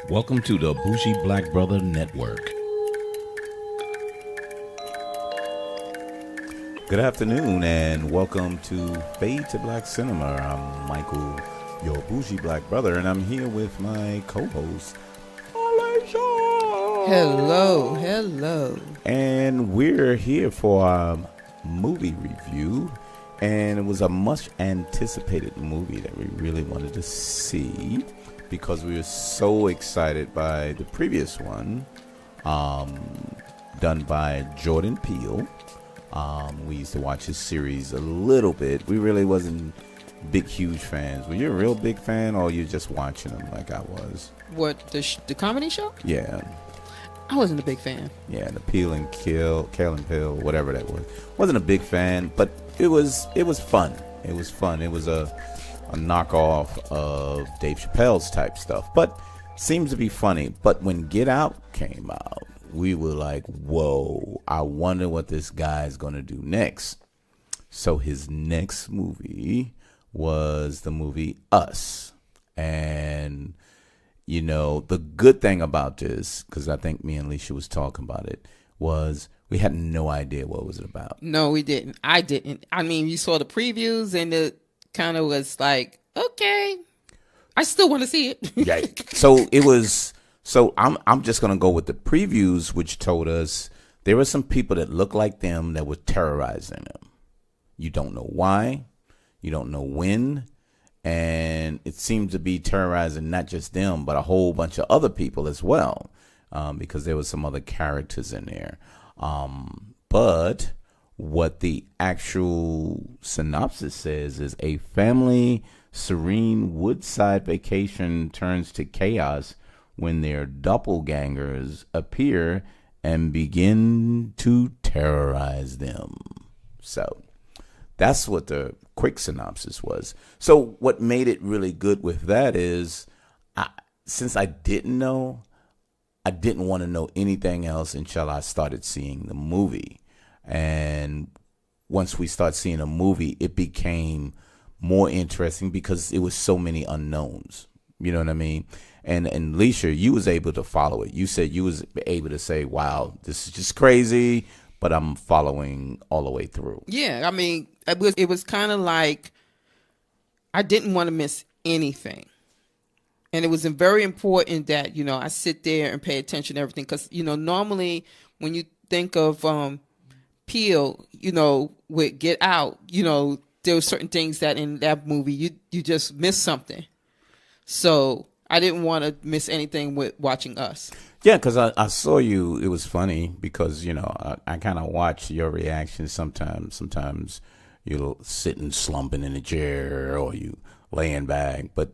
Welcome to the Bougie Black Brother Network. Good afternoon and welcome to Fade to Black Cinema. I'm Michael, your Bougie Black Brother, and I'm here with my co-host, Alicia. Hello. And we're here for our movie review, and it was a much anticipated movie that we really wanted to see because we were so excited by the previous one, done by Jordan Peele. We used to watch his series a little bit. We really wasn't huge fans. Were you a real big fan, or you just watching them like I was? What, the comedy show? Yeah. I wasn't a big fan. Yeah, the Peele and Kale and Peele, whatever that was. Wasn't a big fan, but it was fun. It was fun. It was a knockoff of Dave Chappelle's type stuff, but seems to be funny. But when Get Out came out, we were like, whoa, I wonder what this guy's going to do next. So his next movie was the movie Us. And, you know, the good thing about this, because I think me and Alicia was talking about it, was we had no idea what it was about. No, we didn't. I didn't. I mean, you saw the previews and it kind of was like, okay, I still want to see it. Yeah. So it was... So I'm just going to go with the previews, which told us there were some people that looked like them that were terrorizing them. You don't know why. You don't know when. And it seemed to be terrorizing not just them, but a whole bunch of other people as well, because there was some other characters in there. But what the actual synopsis says is a family serene woodside vacation turns to chaos when their doppelgängers appear and begin to terrorize them. So that's what the quick synopsis was. So what made it really good with that is, since I didn't know, I didn't want to know anything else until I started seeing the movie. And once we start seeing a movie, it became more interesting because it was so many unknowns. You know what I mean? And Alicia, you was able to follow it. You said you was able to say, wow, this is just crazy, but I'm following all the way through. Yeah, I mean, it was kind of like I didn't want to miss anything. And it was very important that, you know, I sit there and pay attention to everything. Because, you know, normally when you think of Peele, you know, with Get Out, you know, there were certain things that in that movie you just miss something. So I didn't want to miss anything with watching Us. Yeah, because I saw you. It was funny because, you know, I kind of watch your reactions sometimes. Sometimes you'll sitting slumping in a chair or you laying back. But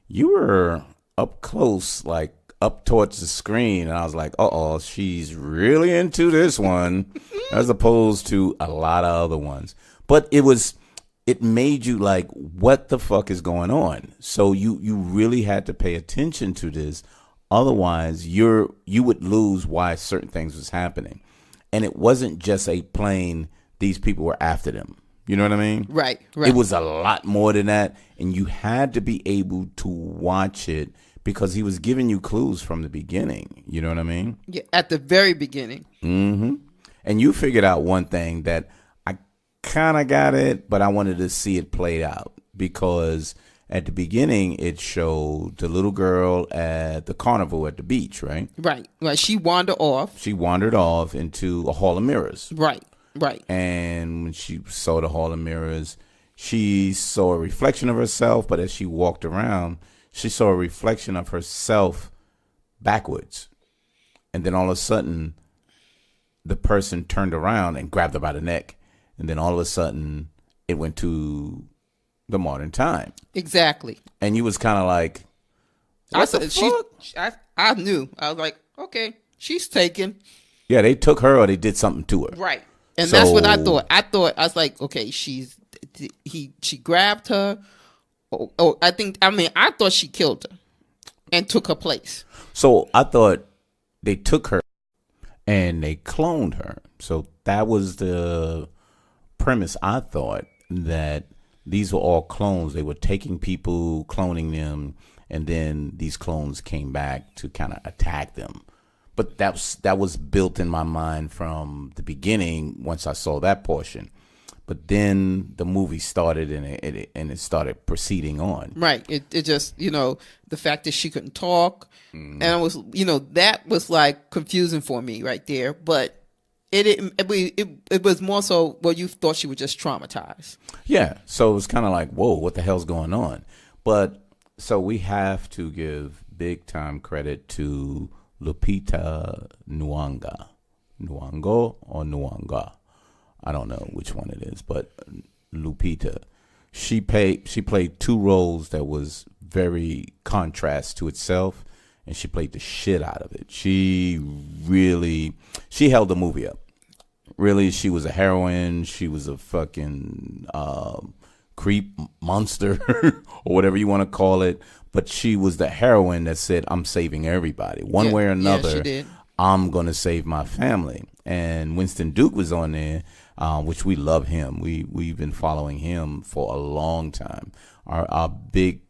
you were up close, like up towards the screen. And I was like, uh-oh, she's really into this one as opposed to a lot of other ones. But it made you like, what the fuck is going on? So you really had to pay attention to this. Otherwise, you would lose why certain things was happening. And it wasn't just a plain, these people were after them. You know what I mean? Right. It was a lot more than that. And you had to be able to watch it because he was giving you clues from the beginning. You know what I mean? Yeah, at the very beginning. Mm-hmm. And you figured out one thing that kind of got it, but I wanted to see it played out because at the beginning it showed the little girl at the carnival at the beach, right? Right. She wandered off. She wandered off into a hall of mirrors. Right. And when she saw the hall of mirrors, she saw a reflection of herself, but as she walked around, she saw a reflection of herself backwards. And then all of a sudden, the person turned around and grabbed her by the neck. And then all of a sudden, it went to the modern time. Exactly. And you was kind of like, what the fuck? I knew. I was like, okay, she's taken. Yeah, they took her or they did something to her. Right. And that's what I thought. I was like, okay, she grabbed her. I thought she killed her and took her place. So I thought they took her and they cloned her. So that was the premise. I thought that these were all clones. They were taking people, cloning them, and then these clones came back to kind of attack them. But that was built in my mind from the beginning once I saw that portion. But then the movie started and it started proceeding on. Right. It just, the fact that she couldn't talk, and it was, that was like confusing for me right there. But it was more so, well, you thought she was just traumatized. Yeah. So it was kind of like, whoa, what the hell's going on? But so we have to give big time credit to Lupita Nyong'o. Nyong'o or Nyong'o? I don't know which one it is, but Lupita. She played two roles that was very contrast to itself, and she played the shit out of it. She held the movie up. Really, she was a heroine. She was a fucking creep monster or whatever you want to call it. But she was the heroine that said, I'm saving everybody. One way or another, she did. I'm going to save my family. And Winston Duke was on there, which we love him. We've been following him for a long time. Our big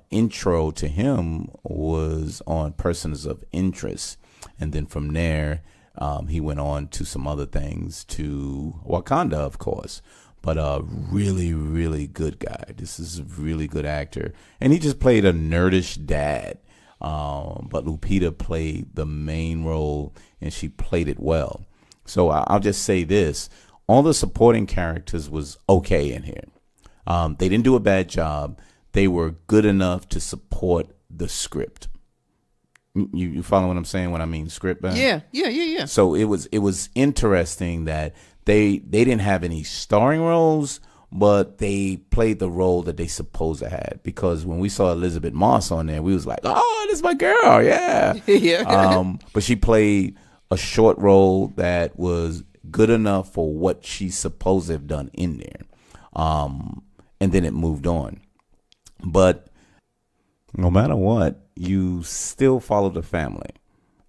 intro to him was on Persons of Interest. And then from there, he went on to some other things, to Wakanda, of course. But a really, really good guy. This is a really good actor. And he just played a nerdish dad. But Lupita played the main role, and she played it well. So I'll just say this. All the supporting characters was okay in here. They didn't do a bad job. They were good enough to support the script. You follow what I'm saying when I mean script? Man? Yeah. So it was interesting that they didn't have any starring roles, but they played the role that they supposed to have. Because when we saw Elizabeth Moss on there, we was like, oh, this is my girl, yeah. Yeah. But she played a short role that was good enough for what she's supposed to have done in there. And then it moved on. But no matter what, you still follow the family.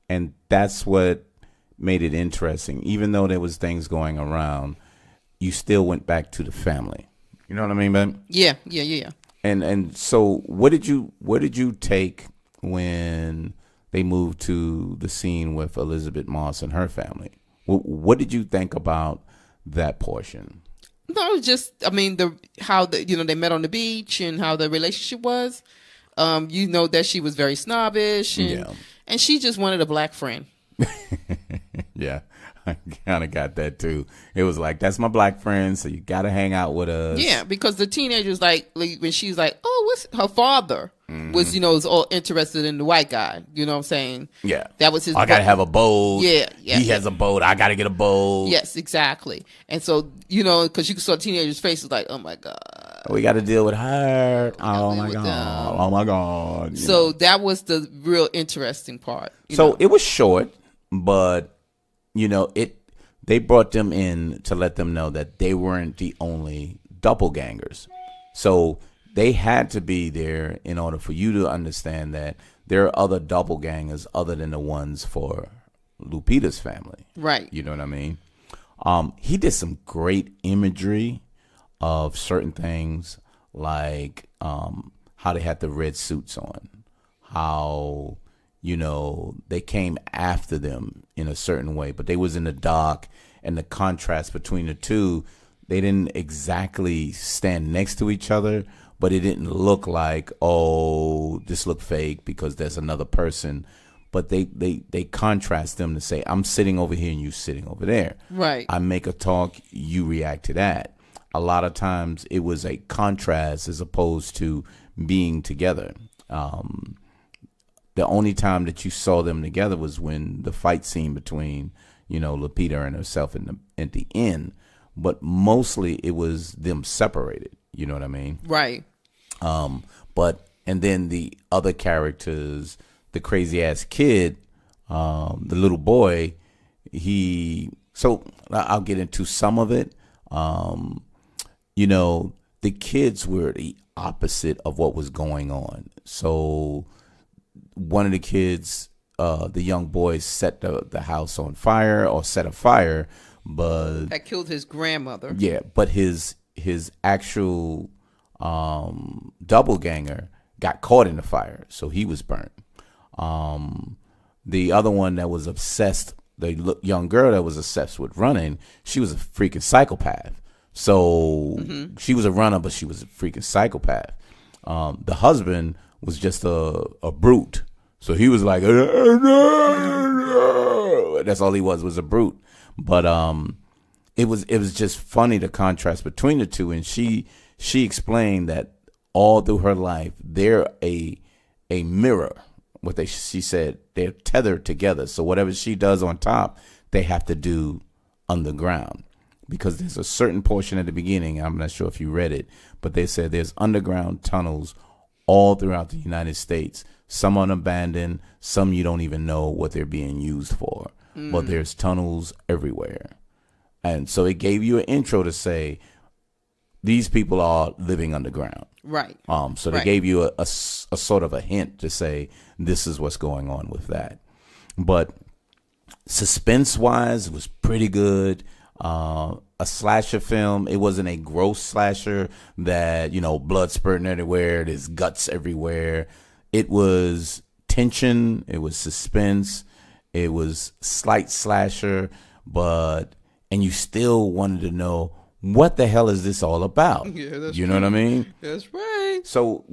And that's what made it interesting. Even though there was things going around, you still went back to the family. You know what I mean, man? Yeah. And so what did you take when they moved to the scene with Elizabeth Moss and her family? What did you think about that portion? No, it was just, how they met on the beach and how the relationship was. That she was very snobbish and she just wanted a black friend. Yeah, I kind of got that too. It was like, that's my black friend, so you got to hang out with us. Yeah, because the teenagers, like when she's like, oh, what's her father? Was, was all interested in the white guy. You know what I'm saying? Yeah. That was his. I got to have a boat. Yeah. He has a boat. I got to get a boat. Yes, exactly. And so, because you saw teenagers' faces like, oh my God. We got to deal with her. Oh my God. Oh my God. So that was the real interesting part. It was short, but, they brought them in to let them know that they weren't the only doppelgangers. So they had to be there in order for you to understand that there are other doppelgangers other than the ones for Lupita's family. Right. You know what I mean? He did some great imagery of certain things, like how they had the red suits on, how, they came after them in a certain way, but they was in the dark, and the contrast between the two, they didn't exactly stand next to each other, but it didn't look like, oh, this looked fake because there's another person. But they contrast them to say, I'm sitting over here and you sitting over there. Right. I make a talk, you react to that. A lot of times it was a contrast as opposed to being together. The only time that you saw them together was when the fight scene between, Lupita and herself at the end. But mostly it was them separated. You know what I mean? Right. And then the other characters, the crazy ass kid, the little boy, so I'll get into some of it. The kids were the opposite of what was going on. So one of the kids, the young boy, set the house on fire, or set a fire, but that killed his grandmother. Yeah, but his actual doppelganger got caught in the fire, so he was burnt. The other one that was obsessed, the young girl that was obsessed with running, she was a freaking psychopath. So she was a runner, but she was a freaking psychopath. The husband was just a brute. So he was like, that's all he was a brute. But it was just funny, the contrast between the two. And she explained that all through her life, they're a mirror. She said they're tethered together. So whatever she does on top, they have to do underground, because there's a certain portion at the beginning. I'm not sure if you read it, but they said there's underground tunnels all throughout the United States. Some unabandoned, some you don't even know what they're being used for. But there's tunnels everywhere. And so it gave you an intro to say, these people are living underground. Right. So they gave you a sort of a hint to say, this is what's going on with that. But suspense-wise, it was pretty good. A slasher film. It wasn't a gross slasher that, blood spurting everywhere. There's guts everywhere. It was tension. It was suspense. It was slight slasher, and you still wanted to know, what the hell is this all about? Yeah, that's know what I mean? That's right. So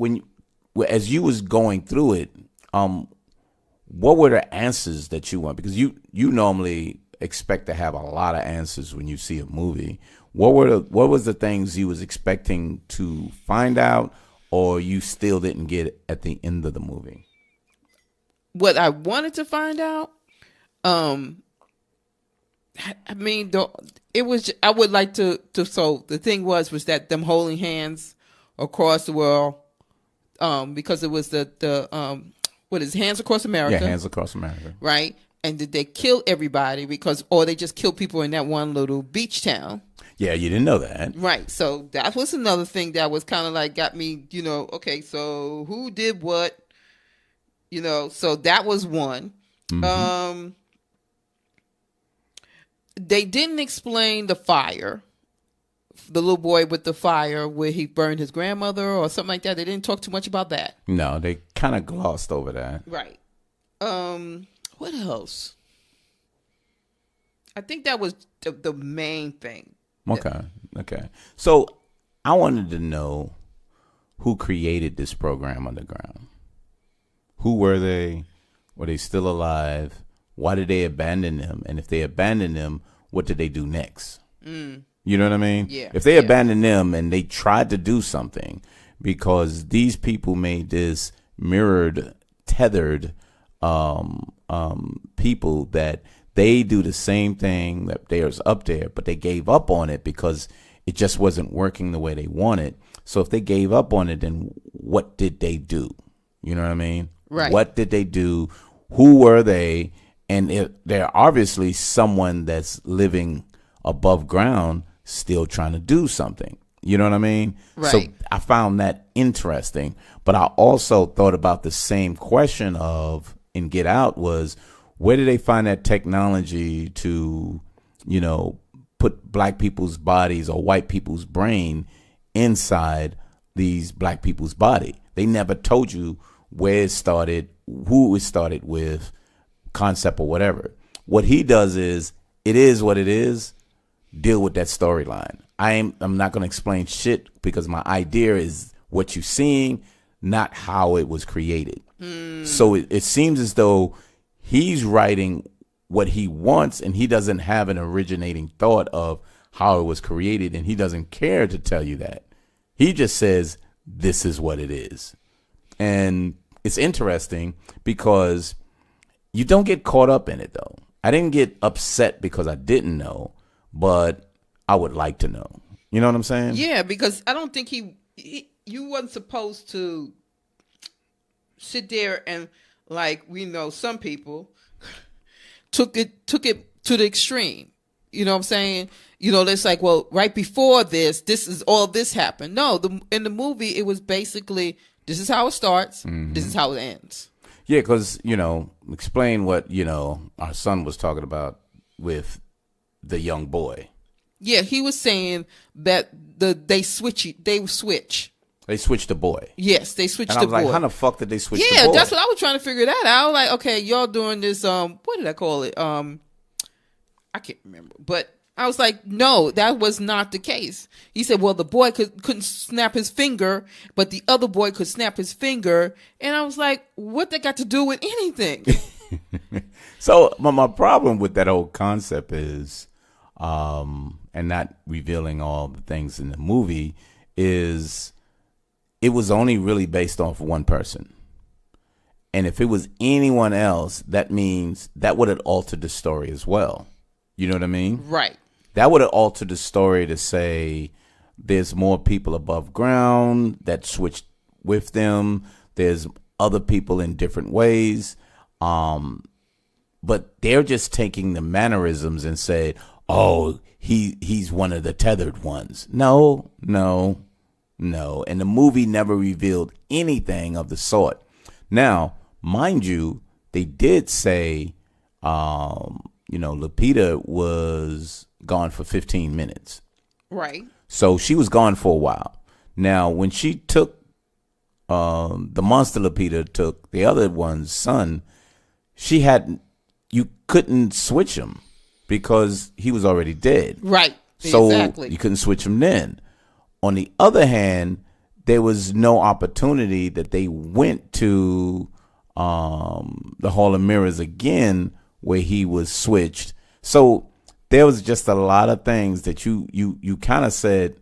as you was going through it, what were the answers that you want? Because you normally expect to have a lot of answers when you see a movie. What was the things you was expecting to find out, or you still didn't get at the end of the movie? What I wanted to find out, it was. I would like to. So the thing was that them holding hands across the world, because it was the what is Hands Across America? Yeah, Hands Across America. Right, and did they kill everybody or they just killed people in that one little beach town? Yeah, you didn't know that. Right, so that was another thing that was kind of like got me. Okay, so who did what? So that was one. Mm-hmm. They didn't explain the fire, the little boy with the fire where he burned his grandmother or something like that. They didn't talk too much about that. No, they kind of glossed over that. Right. What else? I think that was the main thing. Okay. So I wanted to know who created this program Underground. Who were they? Were they still alive? Why did they abandon them? And if they abandoned them, what did they do next? You know what I mean? Yeah. If they abandoned them and they tried to do something, because these people made this mirrored, tethered people that they do the same thing that there's up there, but they gave up on it because it just wasn't working the way they wanted. So if they gave up on it, then what did they do? You know what I mean? Right. What did they do? Who were they? And they're obviously someone that's living above ground still trying to do something. You know what I mean? Right. So I found that interesting. But I also thought about the same question in Get Out was, where did they find that technology to, put black people's bodies or white people's brain inside these black people's body? They never told you where it started, who it started with, concept or whatever. What he does is, it is what it is. Deal with that storyline. I'm not going to explain shit, because my idea is what you're seeing, not how it was created. So it seems as though he's writing what he wants, and he doesn't have an originating thought of how it was created, and he doesn't care to tell you that. He just says, this is what it is. And it's interesting because you don't get caught up in it, though. I didn't get upset because I didn't know, but I would like to know. You know what I'm saying? Yeah, because I don't think you wasn't supposed to sit there and, some people took it to the extreme. You know what I'm saying? It's like, well, right before this is all this happened. No, in the movie, it was basically, this is how it starts. Mm-hmm. This is how it ends. Yeah, because, explain what, our son was talking about with the young boy. Yeah, he was saying that they switch. They switched the boy. Yes, they switched And the I was boy. like, how the fuck did they switch the Yeah, boy? that's what I was trying to figure that out. I was like, okay, y'all doing this, what did I call it? I can't remember. But I was like, no, that was not the case. He said, well, the boy couldn't snap his finger, but the other boy could snap his finger. And I was like, what that got to do with anything? So my problem with that whole concept is, and not revealing all the things in the movie, is it was only really based off one person. And if it was anyone else, that means that would have altered the story as well. You know what I mean? Right. That would have altered the story to say there's more people above ground that switched with them. There's other people in different ways. But they're just taking the mannerisms and said, oh, he's one of the tethered ones. No. And the movie never revealed anything of the sort. Now, mind you, they did say, Lupita was gone for 15 minutes. Right. So she was gone for a while. Now, when she took, the monster Lupita took the other one's son, you couldn't switch him because he was already dead. Right. So exactly. you couldn't switch him then. On the other hand, there was no opportunity that they went to the Hall of Mirrors again where he was switched. So there was just a lot of things that you kind of said,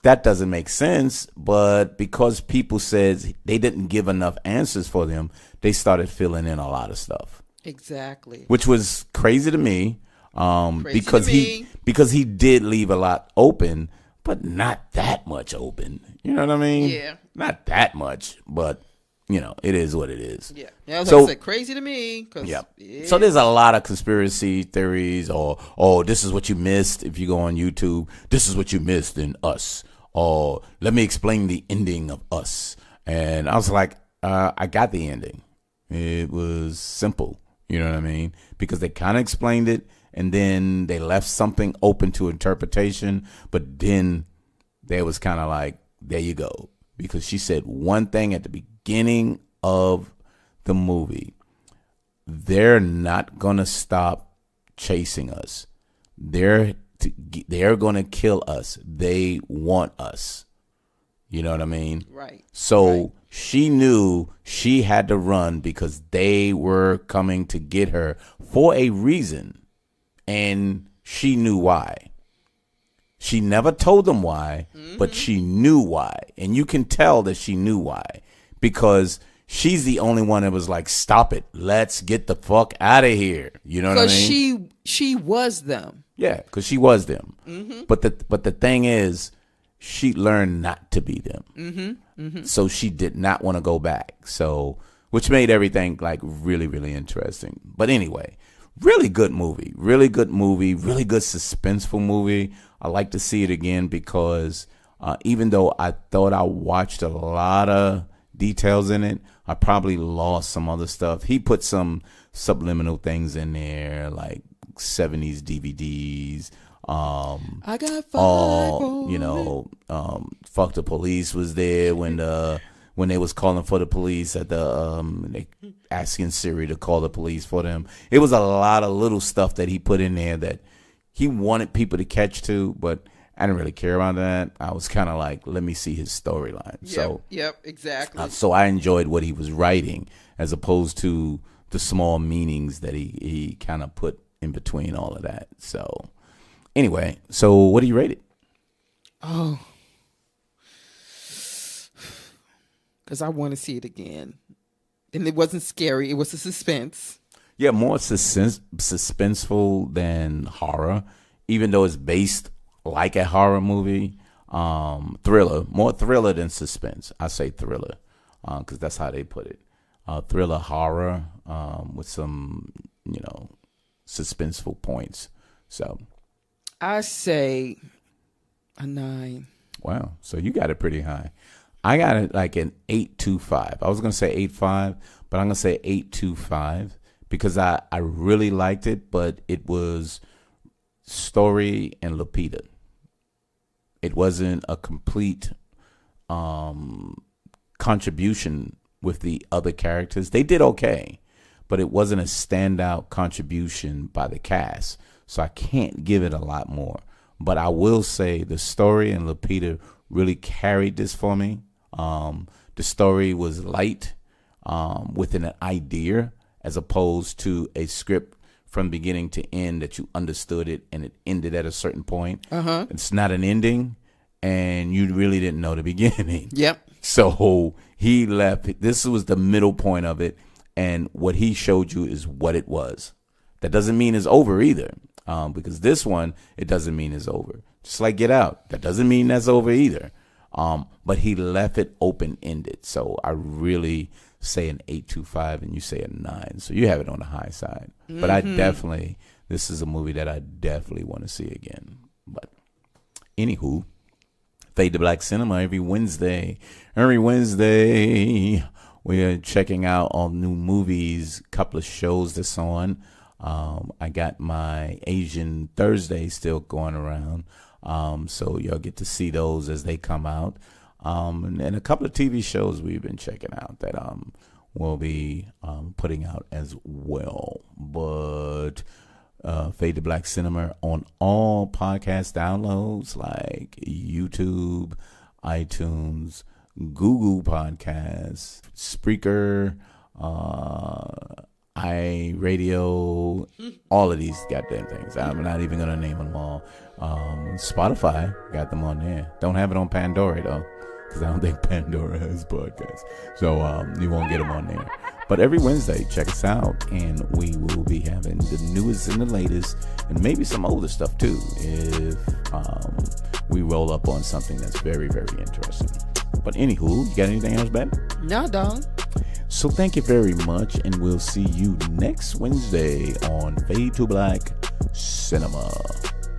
that doesn't make sense. But because people said they didn't give enough answers for them, they started filling in a lot of stuff. Exactly. Which was crazy to me. Because he did leave a lot open, but not that much open. You know what I mean? Yeah. Not that much, but it is what it is. Yeah. Like So I said, crazy to me. Yeah. So there's a lot of conspiracy theories, or this is what you missed if you go on YouTube. This is what you missed in Us. Or let me explain the ending of Us. And I was like, I got the ending. It was simple. You know what I mean? Because they kind of explained it, and then they left something open to interpretation. But then they was kind of like, there you go. Because she said one thing at the beginning of the movie. They're not going to stop chasing us. They're going to kill us. They want us. You know what I mean? Right. So she knew she had to run because they were coming to get her for a reason. And she knew why. She never told them why, but she knew why. And you can tell that she knew why. Because she's the only one that was like, stop it. Let's get the fuck out of here. You know what I mean? Because she was them. Yeah, because she was them. But the thing is, she learned not to be them. So she did not want to go back. So, which made everything like really, really interesting. But anyway, really good movie. Really good suspenseful movie. I like to see it again because even though I thought I watched a lot of details in it, I probably lost some other stuff. He put some subliminal things in there, like 70s DVDs. I got five. Fuck the Police was there when they was calling for the police at the they asking Siri to call the police for them. It was a lot of little stuff that he put in there that he wanted people to catch to, but I didn't really care about that. I was kind of like, let me see his storyline. Yep, exactly. So I enjoyed what he was writing as opposed to the small meanings that he kind of put in between all of that. So anyway, so what do you rate it? Oh, because I want to see it again. And it wasn't scary. It was a suspense. Yeah, more suspenseful than horror, even though it's based like a horror movie. Thriller, more thriller than suspense. I say thriller because that's how they put it. Thriller horror with some, suspenseful points. So I say a 9. Wow. So you got it pretty high. I got it like an 8.25. I was going to say 8.5, but I'm going to say 8.25 because I really liked it, but it was story and Lupita. It wasn't a complete contribution with the other characters. They did okay, but it wasn't a standout contribution by the cast. So I can't give it a lot more. But I will say the story and Lupita really carried this for me. The story was light with an idea as opposed to a script from beginning to end that you understood it and it ended at a certain point. It's not an ending and you really didn't know the beginning. Yep. So he left. This was the middle point of it. And what he showed you is what it was. That doesn't mean it's over either. Because this one, it doesn't mean it's over. Just like Get Out. That doesn't mean that's over either. But he left it open-ended. So I really say an 8.25 and you say a 9. So you have it on the high side. But I definitely, this is a movie that I definitely want to see again. But anywho, Fade to Black Cinema every Wednesday. Every Wednesday, we are checking out all new movies, couple of shows that's on. I got my Asian Thursday still going around. So y'all get to see those as they come out. And a couple of TV shows we've been checking out that we'll be putting out as well. But Fade to Black Cinema on all podcast downloads like YouTube, iTunes, Google Podcasts, Spreaker, iRadio, all of these goddamn things. I'm not even gonna name them all. Spotify got them on there. Don't have it on Pandora though, because I don't think Pandora has podcasts. So you won't get them on there. But every Wednesday, check us out, and we will be having the newest and the latest, and maybe some older stuff too, if we roll up on something that's very, very interesting. But anywho, you got anything else, babe? No, dog. So thank you very much, and we'll see you next Wednesday on Fade to Black Cinema.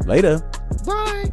Later. Bye.